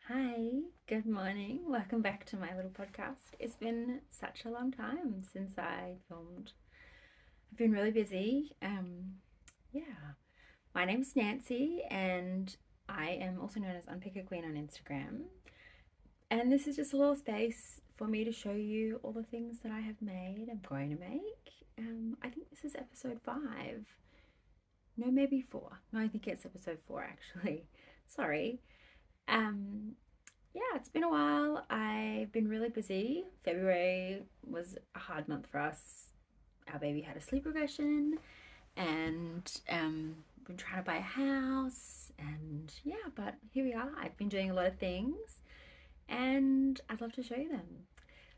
Hi, good morning. Welcome back to my little podcast. It's been such a long time since I filmed. I've been really busy. Yeah. My name's Nancy and I am also known as Unpicker Queen on Instagram. And this is just a little space for me to show you all the things that I have made, I'm going to make. I think this is episode 5. No, maybe 4. No, I think it's episode 4 actually. Sorry. Um, yeah, it's been a while. I've been really busy. February was a hard month for us. Our baby had a sleep regression, and been trying to buy a house, and yeah, but here we are. I've been doing a lot of things, and I'd love to show you them.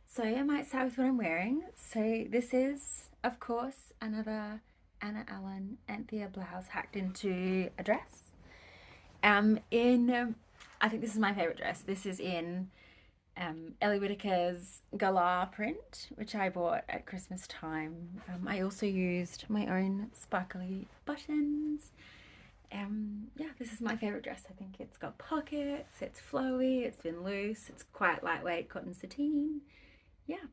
So I might start with what I'm wearing. So this is, of course, another Anna Allen Anthea blouse hacked into a dress. In I think this is my favorite dress. This is in Ellie Whitaker's Gala print, which I bought at Christmas time. I also used my own sparkly buttons. Yeah, this is my favorite dress. I think it's got pockets, it's flowy, it's been loose, it's quite lightweight cotton sateen. Yeah,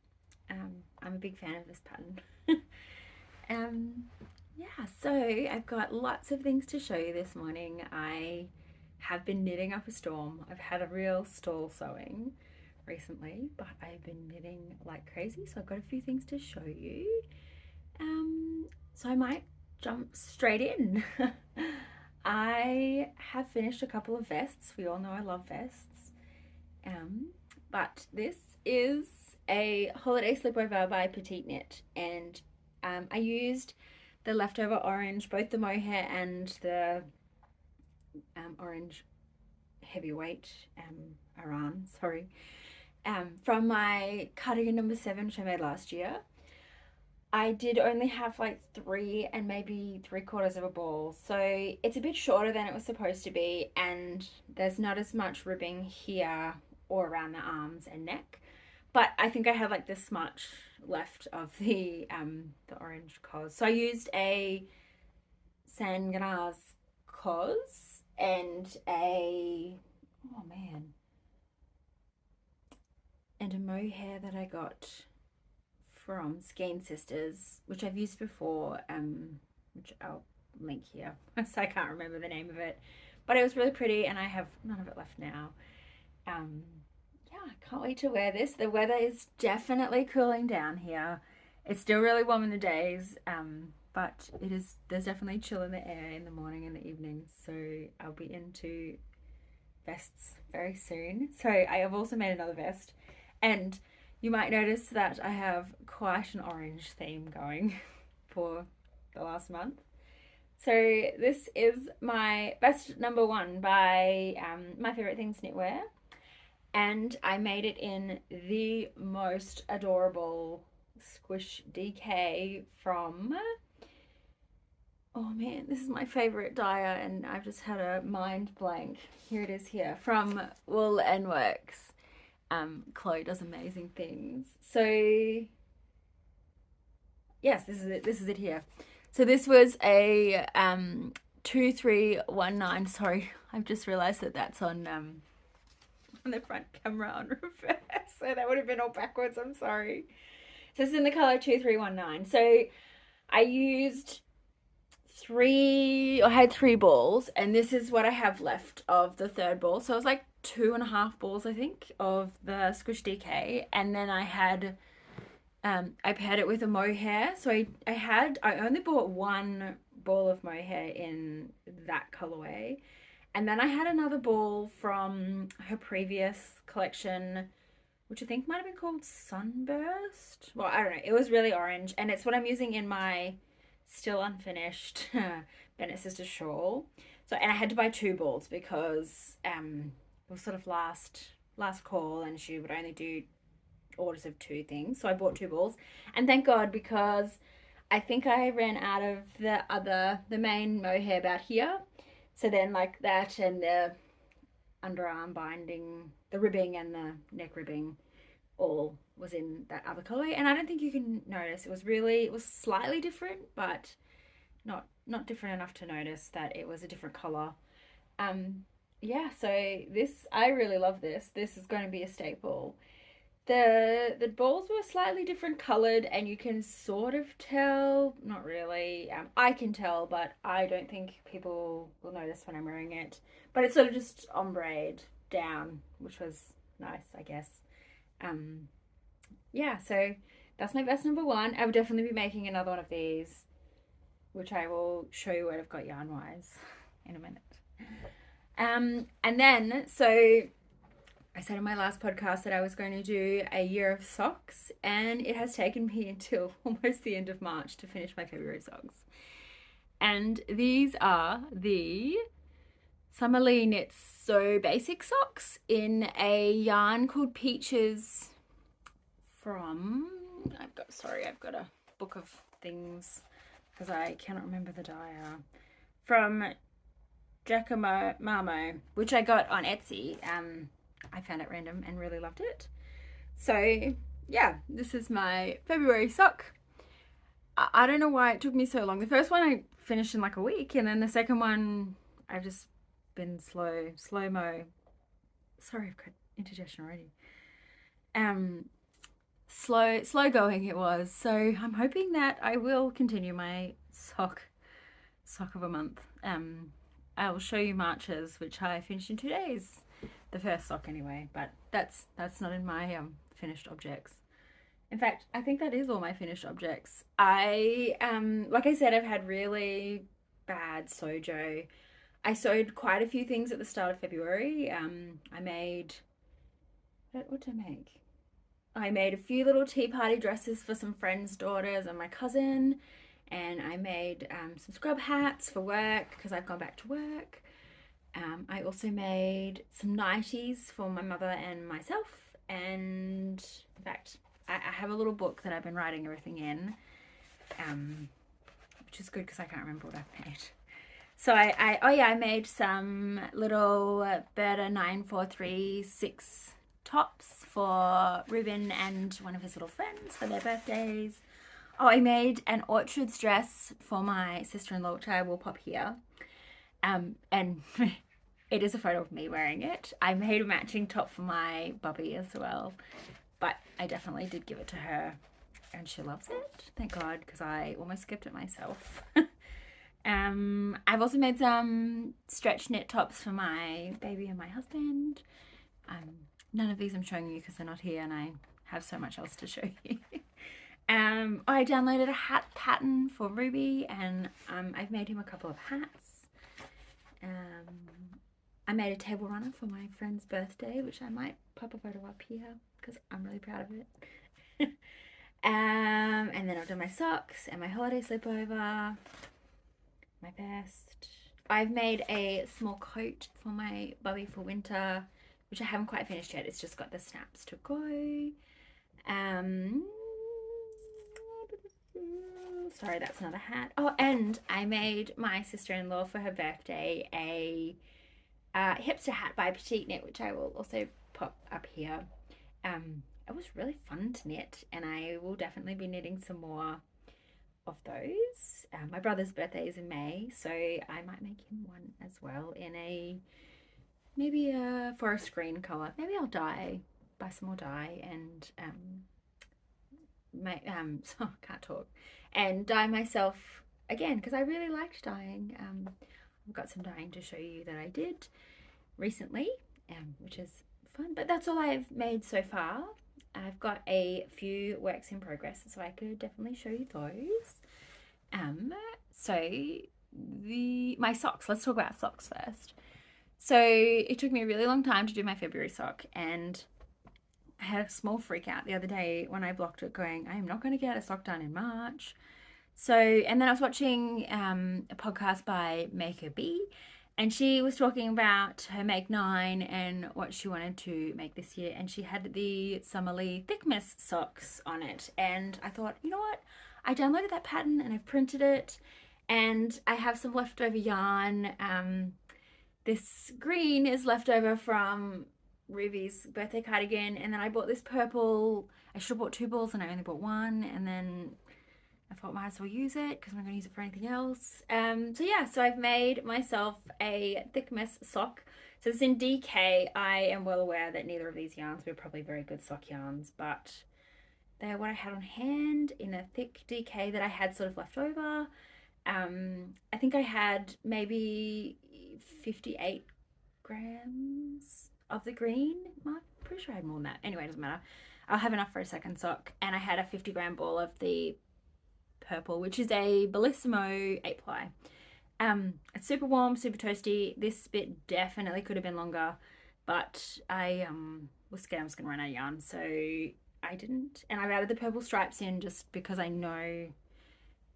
I'm a big fan of this pattern. um, yeah, so I've got lots of things to show you this morning. I have been knitting up a storm. I've had a real stall sewing recently, but I've been knitting like crazy, so I've got a few things to show you. So I might jump straight in. I have finished a couple of vests. We all know I love vests. But this is a holiday slipover by Petite Knit, and I used the leftover orange, both the mohair and the orange heavyweight Aran, sorry, from my cardigan number 7, which I made last year. I did only have like 3 and maybe 3/4 of a ball, so it's a bit shorter than it was supposed to be, and there's not as much ribbing here or around the arms and neck. But I think I had like this much left of the orange cos. So I used a Sangana's cos and a mohair that I got from Skein Sisters, which I've used before, which I'll link here. So I can't remember the name of it, but it was really pretty, and I have none of it left now. Yeah, I can't wait to wear this. The weather is definitely cooling down here. It's still really warm in the days, but there's definitely chill in the air in the morning and the evening, so I'll be into vests very soon. So I have also made another vest, and you might notice that I have quite an orange theme going for the last month. So this is my vest number 1 by My Favorite Things Knitwear, and I made it in the most adorable squish DK from, oh man, this is my favorite dyer, and I've just had a mind blank. Here it is here, from Wool and Works. Chloe does amazing things. So yes, this is it. This is it here. So this was a 2319. Sorry, I've just realized that that's on the front camera on reverse. So that would have been all backwards. I'm sorry. So it's in the color 2319. So I used I had 3 balls, and this is what I have left of the 3rd ball. So it was like 2.5 balls, I think, of the Squish DK, and then I paired it with a mohair. So I only bought 1 ball of mohair in that colorway, and then I had another ball from her previous collection, which I think might have been called Sunburst. Well, I don't know. It was really orange, and it's what I'm using in my still unfinished Bennett Sisters shawl. So, and I had to buy 2 balls because it was sort of last call, and she would only do orders of 2 things. So I bought 2 balls, and thank God, because I think I ran out of the main mohair about here. So then like that and the underarm binding, the ribbing and the neck ribbing all was in that other colorway, and I don't think you can notice. It was slightly different, but not different enough to notice that it was a different color. yeah, so this, I really love this. This is going to be a staple. The balls were slightly different colored, and you can sort of tell, not really. I can tell, but I don't think people will notice when I'm wearing it. But it's sort of just ombre'd down, which was nice, I guess. Um, yeah, so that's my best number one. I would definitely be making another one of these, which I will show you what I've got yarn wise in a minute. And then, so I said in my last podcast that I was going to do a year of socks, and it has taken me until almost the end of March to finish my February socks. And these are the Summerlee Knits So Basic socks in a yarn called Peaches from, I've got a book of things because I cannot remember the dyer, from Giacomo, which I got on Etsy. I found it random and really loved it. So yeah, this is my February sock. I don't know why it took me so long. The first one I finished in like a week, and then the second one I've just been slow-mo. Sorry, I've got indigestion already. Slow going it was. So I'm hoping that I will continue my sock of a month. I will show you March's, which I finished in 2 days. The first sock anyway, but that's not in my finished objects. In fact, I think that is all my finished objects. I like I said, I've had really bad sojo. I sewed quite a few things at the start of February. I made, what did I make? I made a few little tea party dresses for some friends' daughters and my cousin, and I made some scrub hats for work because I've gone back to work. I also made some nighties for my mother and myself, and in fact I have a little book that I've been writing everything in, which is good because I can't remember what I've made. So I made some little Berta 9436 tops for Ruben and one of his little friends for their birthdays. Oh, I made an orchards dress for my sister-in-law, which I will pop here. And it is a photo of me wearing it. I made a matching top for my bubby as well, but I definitely did give it to her, and she loves it. Thank God, because I almost skipped it myself. I've also made some stretch knit tops for my baby and my husband. None of these I'm showing you because they're not here, and I have so much else to show you. I downloaded a hat pattern for Ruby, and I've made him a couple of hats. I made a table runner for my friend's birthday, which I might pop a photo up here because I'm really proud of it. And then I've done my socks and my holiday slipover, my vest. I've made a small coat for my bubby for winter, which I haven't quite finished yet. It's just got the snaps to go. Sorry, that's another hat. Oh, and I made my sister-in-law for her birthday a hipster hat by Petite Knit, which I will also pop up here. It was really fun to knit, and I will definitely be knitting some more of those. My brother's birthday is in May, so I might make him one as well in maybe a forest green color. Maybe I'll buy some more dye and so I can't talk, and dye myself again because I really liked dyeing. I've got some dyeing to show you that I did recently, which is fun, but that's all I've made so far. I've got a few works in progress, so I could definitely show you those. So my socks, let's talk about socks first. So it took me a really long time to do my February sock, and I had a small freak out the other day when I blocked it going, I am not going to get a sock done in March. So, and then I was watching a podcast by Maker B, and she was talking about her Make 9 and what she wanted to make this year, and she had the Summerlee thickmas socks on it, and I thought, you know what, I downloaded that pattern and I've printed it, and I have some leftover yarn. This green is leftover from Ruby's birthday cardigan, and then I bought this purple. I should have bought 2 balls and I only bought 1, and then I thought might as well use it because I'm not going to use it for anything else. So yeah, so I've made myself a thickmas sock. So it's in DK. I am well aware that neither of these yarns were probably very good sock yarns, but they're what I had on hand in a thick DK that I had sort of left over. I think I had maybe 58 grams of the green. I'm pretty sure I had more than that. Anyway, it doesn't matter. I'll have enough for a second sock. And I had a 50-gram ball of the purple, which is a Bellissimo 8-ply. It's super warm, super toasty. This bit definitely could have been longer, but I was scared I was going to run out of yarn, so I didn't. And I've added the purple stripes in just because I know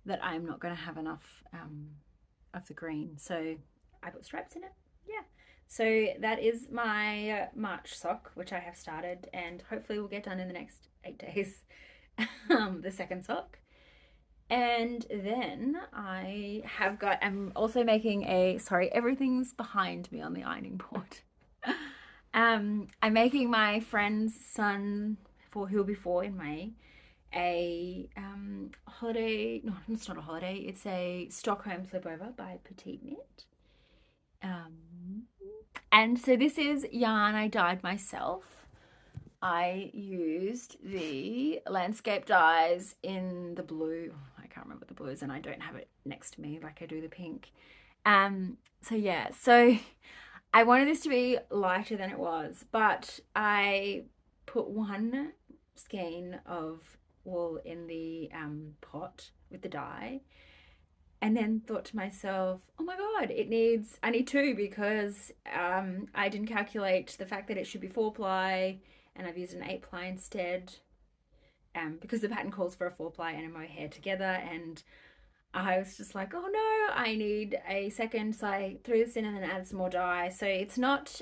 that I'm not going to have enough of the green, so I put stripes in it. Yeah, so that is my March sock, which I have started, and hopefully will get done in the next 8 days. The second sock. And then I have got, I'm also making a, sorry, everything's behind me on the ironing board. I'm making my friend's son, for who'll be 4 in May, a holiday, no, it's not a holiday, it's a Stockholm slipover by Petite Knit. And so this is yarn I dyed myself. I used the landscape dyes in the blue. I can't remember the blues, and I don't have it next to me like I do the pink. So yeah, so I wanted this to be lighter than it was, but I put 1 skein of wool in the pot with the dye, and then thought to myself, oh my god, I need 2 because I didn't calculate the fact that it should be 4-ply, and I've used an 8-ply instead, because the pattern calls for a 4-ply and a mohair together, and I was just like, oh no, I need a second, so I threw this in and then added some more dye. So it's not,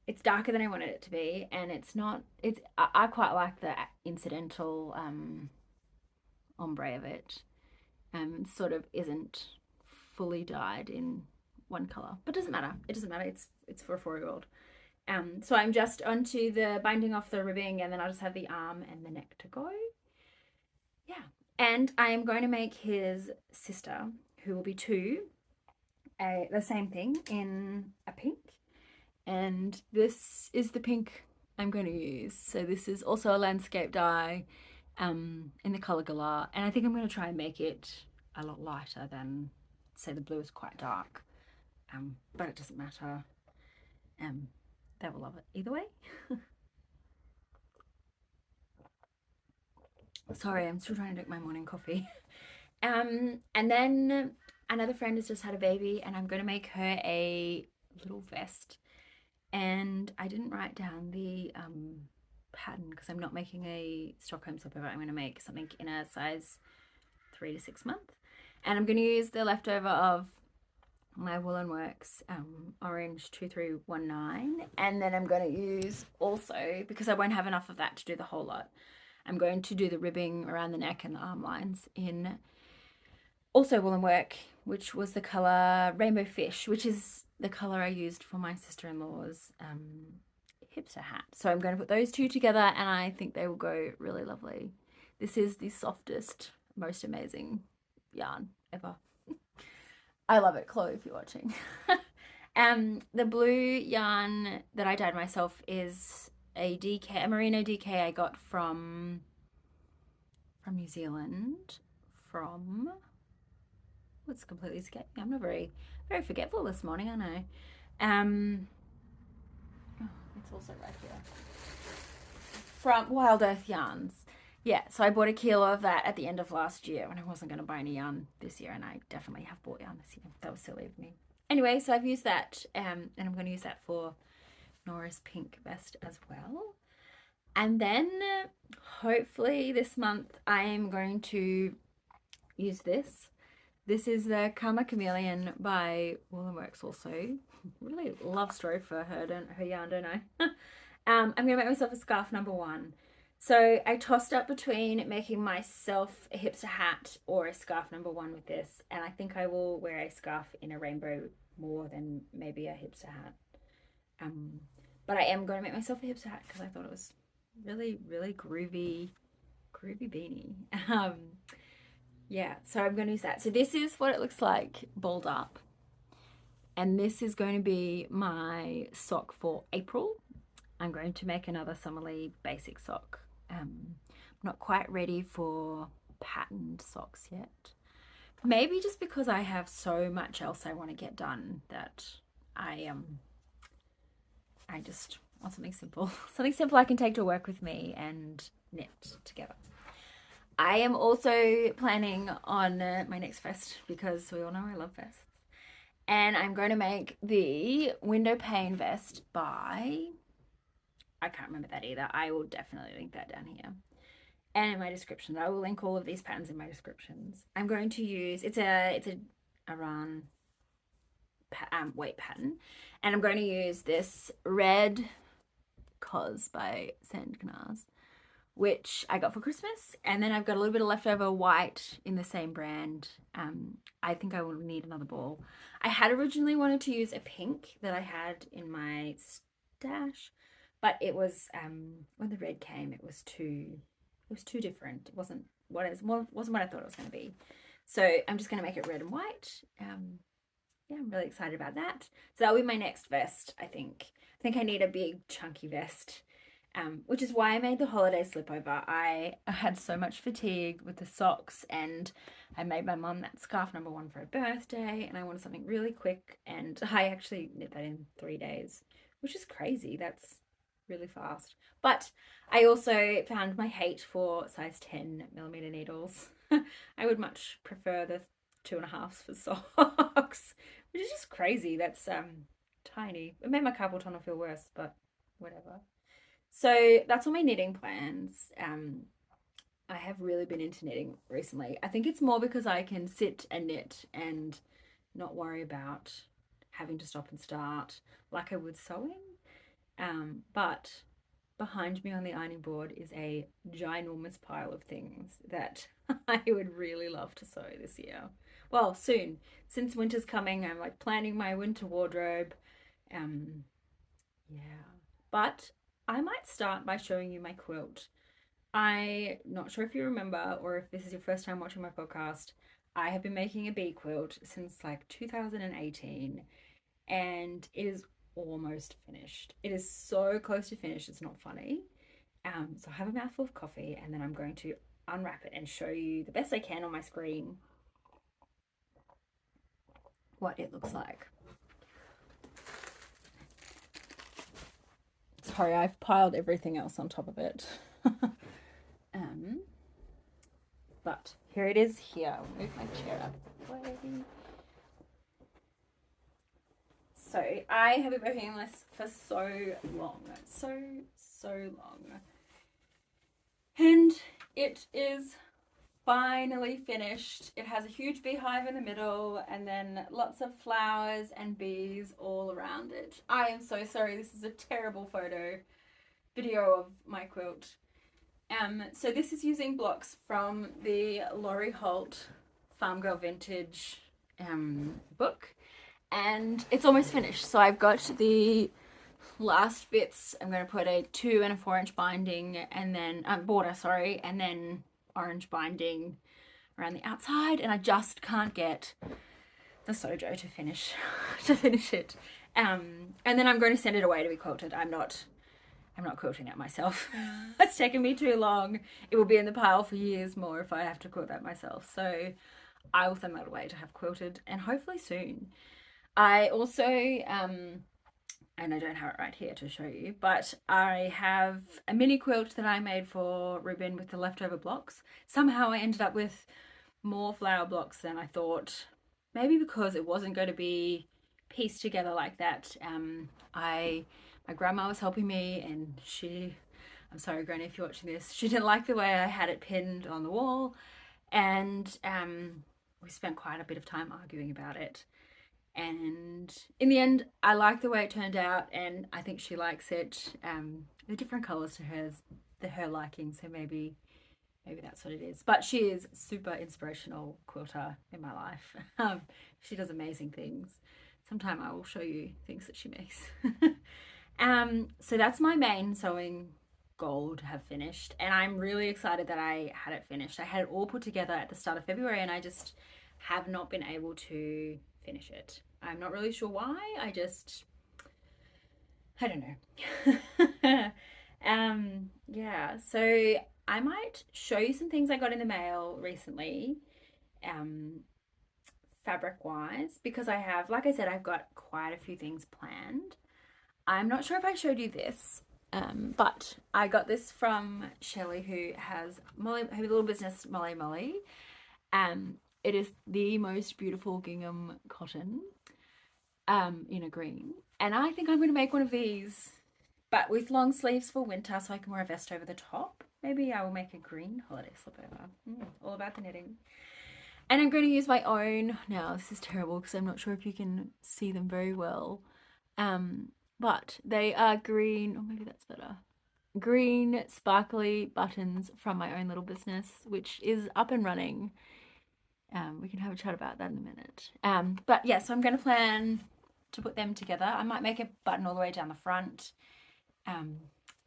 it's darker than I wanted it to be, and I quite like the incidental ombre of it. Sort of isn't fully dyed in one color, but it doesn't matter. It doesn't matter. It's for a 4-year-old. So I'm just onto the binding off the ribbing, and then I'll just have the arm and the neck to go. Yeah, and I am going to make his sister, who will be 2, the same thing in a pink, and this is the pink I'm going to use. So this is also a landscape dye in the color Galah, and I think I'm going to try and make it a lot lighter than, say, the blue is quite dark, but it doesn't matter. They will love it either way. Sorry, I'm still trying to drink my morning coffee. And then another friend has just had a baby, and I'm going to make her a little vest. And I didn't write down the pattern because I'm not making a Stockholm slipover. I'm going to make something in a size 3 to 6 month. And I'm going to use the leftover of my Woolen Works orange 2319, and then I'm going to use also, because I won't have enough of that to do the whole lot, I'm going to do the ribbing around the neck and the arm lines in also Woolen Work, which was the color Rainbow Fish, which is the color I used for my sister-in-law's hipster hat. So I'm going to put those 2 together, and I think they will go really lovely. This is the softest, most amazing yarn ever. I love it, Chloe, if you're watching. The blue yarn that I dyed myself is a merino DK I got from New Zealand. It's completely escaped me. I'm not very forgetful this morning, I know. It's also right here. From Wild Earth Yarns. Yeah, so I bought a kilo of that at the end of last year when I wasn't going to buy any yarn this year, and I definitely have bought yarn this year. That was silly of me. Anyway, so I've used that, and I'm going to use that for Nora's pink vest as well. And then hopefully this month I am going to use this. This is the Karma Chameleon by Woolen Works also. Really love story for her yarn, don't I? I'm going to make myself a scarf number 1. So I tossed up between making myself a hipster hat or a scarf number 1 with this, and I think I will wear a scarf in a rainbow more than maybe a hipster hat. But I am going to make myself a hipster hat because I thought it was really, really groovy beanie. Yeah, so I'm going to use that. So this is what it looks like balled up. And this is going to be my sock for April. I'm going to make another summerly basic sock. I'm not quite ready for patterned socks yet. Maybe just because I have so much else I want to get done that I just want something simple. Something simple I can take to work with me and knit together. I am also planning on my next vest because we all know I love vests. And I'm going to make the Windowpane Vest by, I can't remember that either. I will definitely link that down here. And in my descriptions, I will link all of these patterns in my descriptions. I'm going to use, it's a Iran weight pattern. And I'm going to use this red Cos by Sandknars, which I got for Christmas. And then I've got a little bit of leftover white in the same brand. I think I will need another ball. I had originally wanted to use a pink that I had in my stash, but it was, when the red came, it was too different. It wasn't what I thought it was going to be. So I'm just going to make it red and white. Yeah, I'm really excited about that. So that'll be my next vest, I think. I think I need a big chunky vest, which is why I made the holiday slipover. I had so much fatigue with the socks, and I made my mum that scarf number 1 for her birthday, and I wanted something really quick, and I actually knit that in 3 days, which is crazy. That's really fast. But I also found my hate for size 10mm needles. I would much prefer the 2.5s for socks, which is just crazy. That's tiny. It made my carpal tunnel feel worse, but whatever. So that's all my knitting plans. I have really been into knitting recently. I think it's more because I can sit and knit and not worry about having to stop and start like I would sewing. But behind me on the ironing board is a ginormous pile of things that I would really love to sew this year. Well, soon. Since winter's coming, I'm like planning my winter wardrobe. Yeah. But I might start by showing you my quilt. I'm not sure if you remember, or if this is your first time watching my podcast, I have been making a bee quilt since like 2018, and it is almost finished. It is so close to finished, it's not funny. So I have a mouthful of coffee, and then I'm going to unwrap it and show you the best I can on my screen what it looks like. Sorry, I've piled everything else on top of it. But here it is here. I'll move my chair out of the way. So I have been working on this for so long. So long. And it is finally finished. It has a huge beehive in the middle, and then lots of flowers and bees all around it. I am so sorry, this is a terrible video of my quilt. So this is using blocks from the Lorri Holt Farmgirl Vintage book, and it's almost finished. So I've got the last bits. I'm going to put a 2 and a 4-inch binding, and then border, sorry, and then orange binding around the outside, and I just can't get the sojo to finish it. And then I'm going to send it away to be quilted. I'm not quilting it myself. It's taken me too long. It will be in the pile for years more if I have to quilt that myself. So I will send that away to have quilted, and hopefully soon. I also, and I don't have it right here to show you, but I have a mini quilt that I made for Ruben with the leftover blocks. Somehow I ended up with more flower blocks than I thought. Maybe because it wasn't going to be pieced together like that. My grandma was helping me, and I'm sorry Granny if you're watching this, she didn't like the way I had it pinned on the wall, and we spent quite a bit of time arguing about it. And in the end, I like the way it turned out, and I think she likes it. The different colours to her liking, so maybe that's what it is. But she is super inspirational quilter in my life. She does amazing things. Sometime I will show you things that she makes. So that's my main sewing goal to have finished, and I'm really excited that I had it finished. I had it all put together at the start of February, and I just have not been able to finish it. I'm not really sure why. I don't know. Yeah, so I might show you some things I got in the mail recently, um, fabric wise, because I have, like I said, I've got quite a few things planned. I'm not sure if I showed you this, but I got this from Shelley, who has her little business, Molly. It is the most beautiful gingham cotton, in a green. And I think I'm going to make one of these, but with long sleeves for winter so I can wear a vest over the top. Maybe I will make a green holiday slipover. All about the knitting. And I'm going to use my own, now this is terrible because I'm not sure if you can see them very well. But they are green, or maybe that's better. Green sparkly buttons from my own little business, which is up and running. We can have a chat about that in a minute. But yeah, so I'm going to plan to put them together. I might make a button all the way down the front.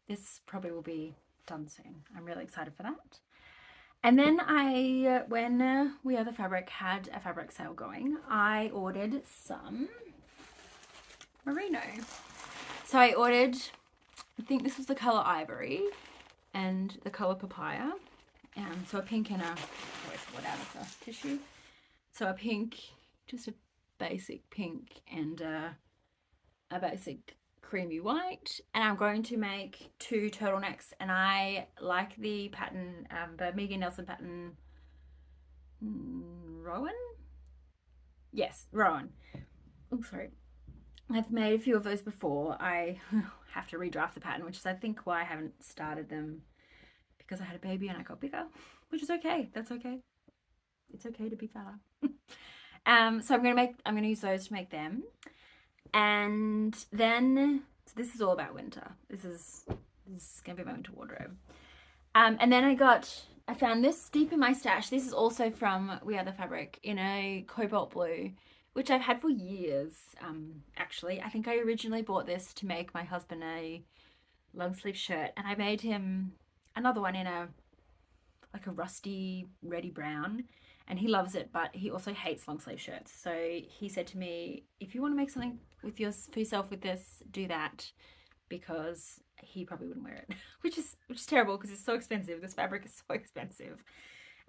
This probably will be done soon. I'm really excited for that. And then when We Are the Fabric had a fabric sale going, I ordered some merino. So I ordered, I think this was the colour ivory and the colour papaya. So a pink and a, always pull it out of the tissue. So a pink, just a basic pink and a basic creamy white. And I'm going to make 2 turtlenecks, and I like the pattern, the Neilsen pattern, Rowan? Yes, Rowan. Oh, sorry. I've made a few of those before. I have to redraft the pattern, which is I think why I haven't started them, because I had a baby and I got bigger, which is okay. That's okay. It's okay to be fatter. So I'm gonna use those to make them. And then, so this is all about winter. This is gonna be my winter wardrobe. And then I found this deep in my stash. This is also from We Are the Fabric in a cobalt blue, which I've had for years. Actually, I think I originally bought this to make my husband a long sleeve shirt, and I made him another one in a rusty reddy brown, and he loves it, but he also hates long sleeve shirts. So he said to me, if you want to make something for yourself with this, do that, because he probably wouldn't wear it, which is terrible because it's so expensive. This fabric is so expensive.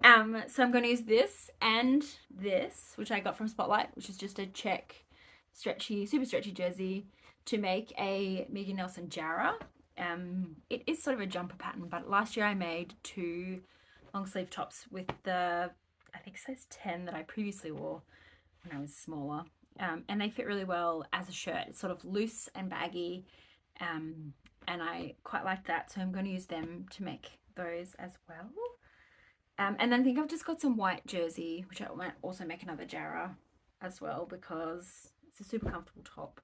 So I'm going to use this and this, which I got from Spotlight, which is just a check super stretchy jersey, to make a Megan Neilsen Jarrah. It is sort of a jumper pattern, but last year I made 2 long sleeve tops with the, I think, size 10 that I previously wore when I was smaller. And they fit really well as a shirt. It's sort of loose and baggy, and I quite like that, so I'm going to use them to make those as well. And then I think I've just got some white jersey, which I might also make another Jarrah as well, because it's a super comfortable top.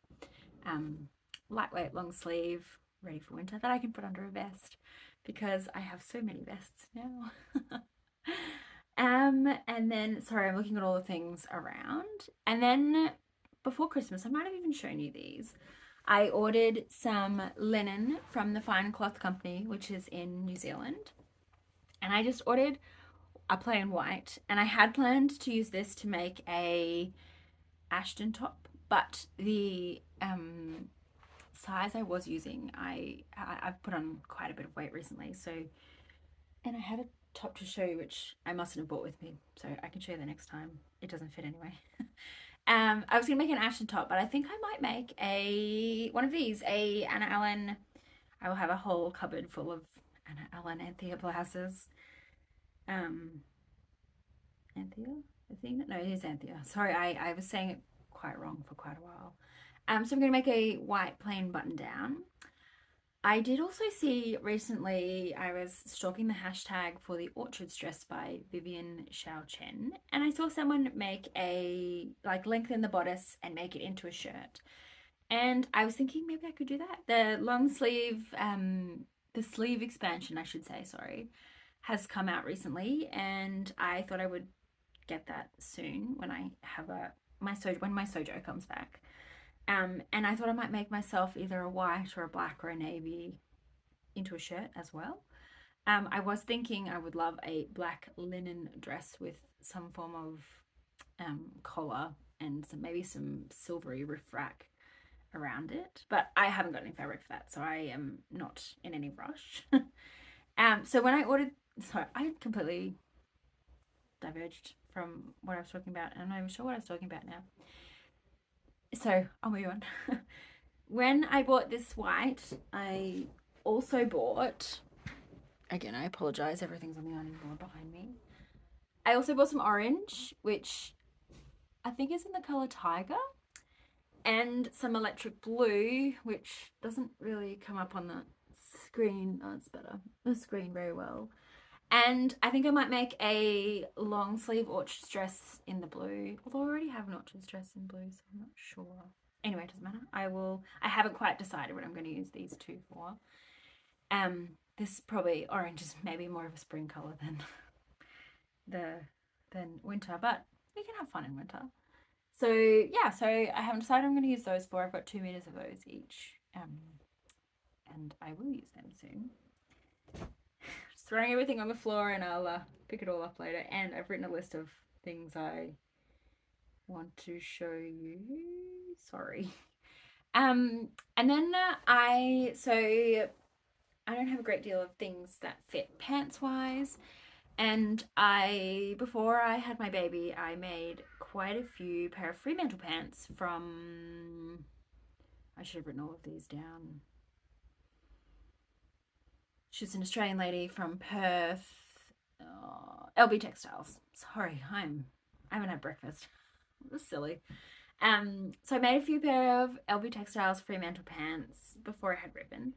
Lightweight, long sleeve, ready for winter, that I can put under a vest, because I have so many vests now. And then, sorry, I'm looking at all the things around. And then before Christmas, I might have even shown you these. I ordered some linen from the Fine Cloth Company, which is in New Zealand. And I just ordered a plain white, and I had planned to use this to make a Ashton top, but the size I was using, I've put on quite a bit of weight recently, so, and I had a top to show you, which I mustn't have brought with me, so I can show you the next time. It doesn't fit anyway. I was gonna make an Ashton top, but I think I might make one of these, a Anna Allen. I will have a whole cupboard full of Anna Allen Anthea blouses. Anthea? Athena? No, it is Anthea. Sorry, I was saying it quite wrong for quite a while. So I'm going to make a white plain button down. I did also see recently, I was stalking the hashtag for the Orchards dress by Vivian Chen, and I saw someone make lengthen the bodice and make it into a shirt. And I was thinking maybe I could do that. The long sleeve, the sleeve expansion, I should say, sorry, has come out recently, and I thought I would get that soon when I have when my sojo comes back. And I thought I might make myself either a white or a black or a navy into a shirt as well. I was thinking I would love a black linen dress with some form of collar and maybe some silvery riff-raff around it, but I haven't got any fabric for that, so I am not in any rush. So when I ordered, sorry, I completely diverged from what I was talking about, and I'm not even sure what I was talking about now. So I'll move on. When I bought this white, I also bought, again, I apologize, everything's on the ironing board behind me. I also bought some orange, which I think is in the color Tiger, and some electric blue, which doesn't really come up on the screen. Oh, it's better. The screen very well. And I think I might make a long sleeve orchard dress in the blue, although I already have an orchard dress in blue, so I'm not sure. Anyway, it doesn't matter. I haven't quite decided what I'm going to use these two for. This probably orange is maybe more of a spring color than winter, but we can have fun in winter. So yeah, so I haven't decided I'm going to use those for. I've got 2 meters of those each, and I will use them soon. Just throwing everything on the floor, and I'll pick it all up later. And I've written a list of things I want to show you. Sorry. And then I don't have a great deal of things that fit pants wise. And before I had my baby, I made quite a few pair of freemantle pants from, I should have written all of these down. She's an Australian lady from Perth, elbe Textiles. Sorry, I haven't had breakfast. It was silly. So I made a few pair of elbe Textiles freemantle pants before I had ribbon.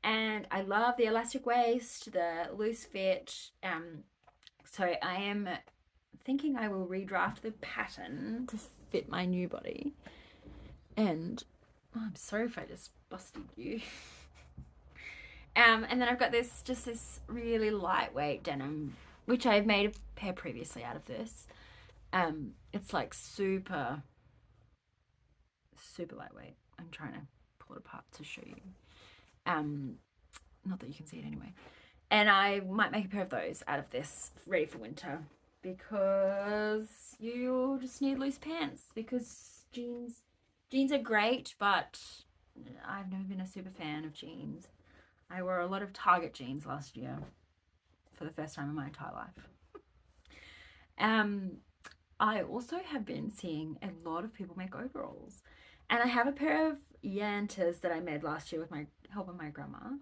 And I love the elastic waist, the loose fit. So I am thinking I will redraft the pattern to fit my new body. And I'm sorry if I just busted you. And then I've got this really lightweight denim, which I've made a pair previously out of this. It's like super lightweight. I'm trying to pull it apart to show you. Not that you can see it anyway. And I might make a pair of those out of this, ready for winter, because you just need loose pants, because jeans are great, but I've never been a super fan of jeans. I wore a lot of Target jeans last year for the first time in my entire life. I also have been seeing a lot of people make overalls, and I have a pair of Yantas that I made last year with my help of my grandma.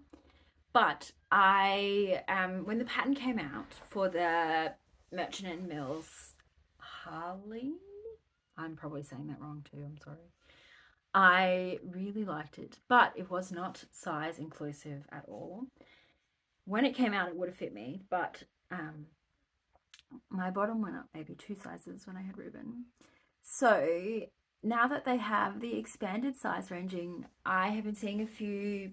But when the pattern came out for the Merchant and Mills Harley, I'm probably saying that wrong too, I'm sorry. I really liked it, but it was not size inclusive at all. When it came out, it would have fit me, but my bottom went up maybe 2 sizes when I had ribbon. So now that they have the expanded size ranging, I have been seeing a few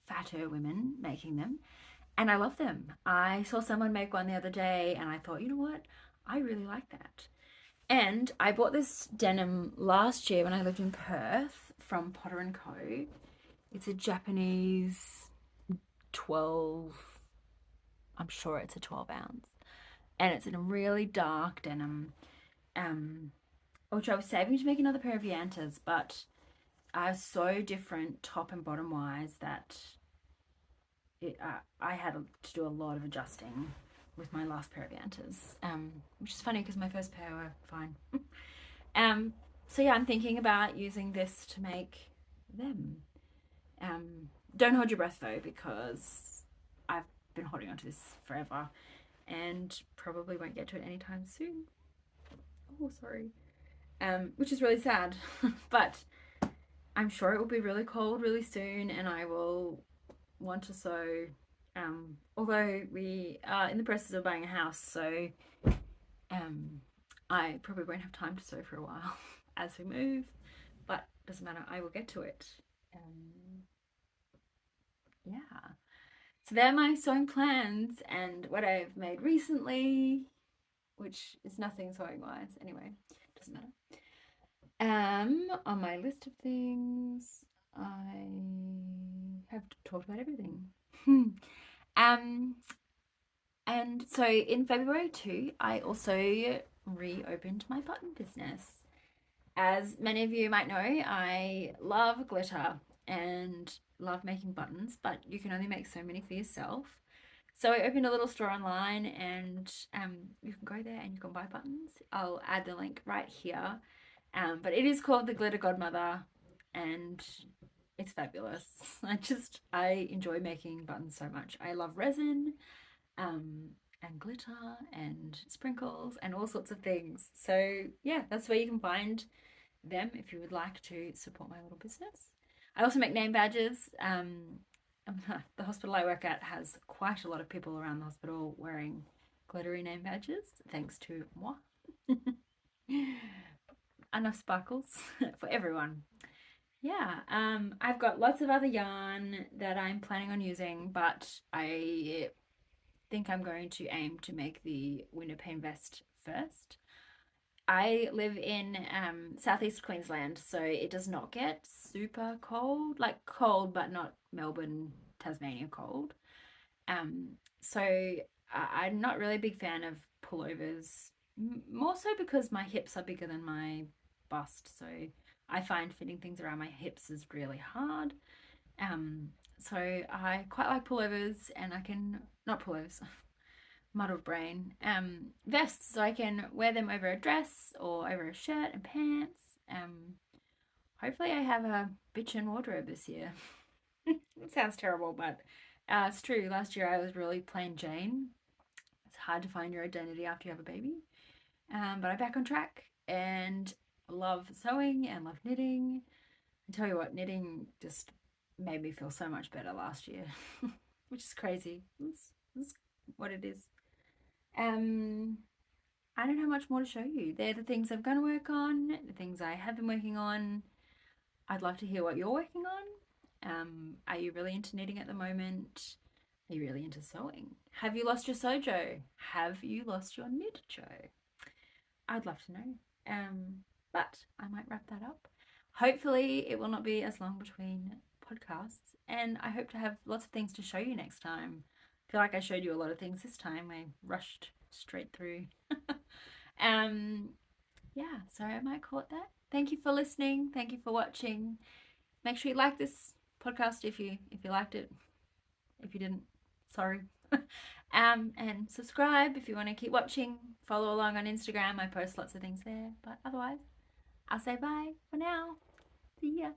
fatter women making them, and I love them. I saw someone make one the other day, and I thought, you know what? I really like that. And I bought this denim last year when I lived in Perth from Potter & Co. It's a Japanese 12, I'm sure it's a 12 ounce. And it's in a really dark denim, which I was saving to make another pair of Yantas, but are so different top and bottom wise that I had to do a lot of adjusting with my last pair of Yantas, which is funny because my first pair were fine. So yeah, I'm thinking about using this to make them. Don't hold your breath though, because I've been holding on to this forever and probably won't get to it anytime soon. Oh, sorry. Which is really sad, but I'm sure it will be really cold really soon, and I will want to sew. Although we are in the process of buying a house, so I probably won't have time to sew for a while as we move, but doesn't matter, I will get to it. Yeah, so they're my sewing plans and what I've made recently, which is nothing sewing wise anyway, doesn't matter. On my list of things, I have talked about everything. And so in February too, I also reopened my button business. As many of you might know, I love glitter and love making buttons, but you can only make so many for yourself. So I opened a little store online, and you can go there and you can buy buttons. I'll add the link right here. But it is called the Glitter Godmother, and it's fabulous. I enjoy making buttons so much. I love resin, um, and glitter and sprinkles and all sorts of things. So yeah, that's where you can find them if you would like to support my little business. I also make name badges. The hospital I work at has quite a lot of people around the hospital wearing glittery name badges, thanks to moi. Enough sparkles for everyone. Yeah, I've got lots of other yarn that I'm planning on using, but I think I'm going to aim to make the Windowpane Vest first. I live in southeast Queensland, so it does not get super cold, like cold, but not Melbourne, Tasmania cold. So I'm not really a big fan of pullovers, more so because my hips are bigger than my bust. So I find fitting things around my hips is really hard. Um, so I quite like pullovers, and I can, not pullovers, muddled brain, vests, so I can wear them over a dress or over a shirt and pants. Hopefully I have a bitchin' wardrobe this year. It sounds terrible, but it's true. Last year I was really plain Jane. It's hard to find your identity after you have a baby. But I'm back on track and love sewing and love knitting. I tell you what, knitting just made me feel so much better last year, which is crazy. It's what it is. I don't have much more to show you. They're the things I'm going to work on, the things I have been working on. I'd love to hear what you're working on. Are you really into knitting at the moment? Are you really into sewing? Have you lost your sojo? Have you lost your knitjo? I'd love to know. But I might wrap that up. Hopefully it will not be as long between podcasts, and I hope to have lots of things to show you next time. I feel like I showed you a lot of things this time. I rushed straight through. Yeah, so I might call it that. Thank you for listening. Thank you for watching. Make sure you like this podcast if you liked it. If you didn't, sorry. And subscribe if you want to keep watching. Follow along on Instagram. I post lots of things there. But otherwise, I'll say bye for now. See ya.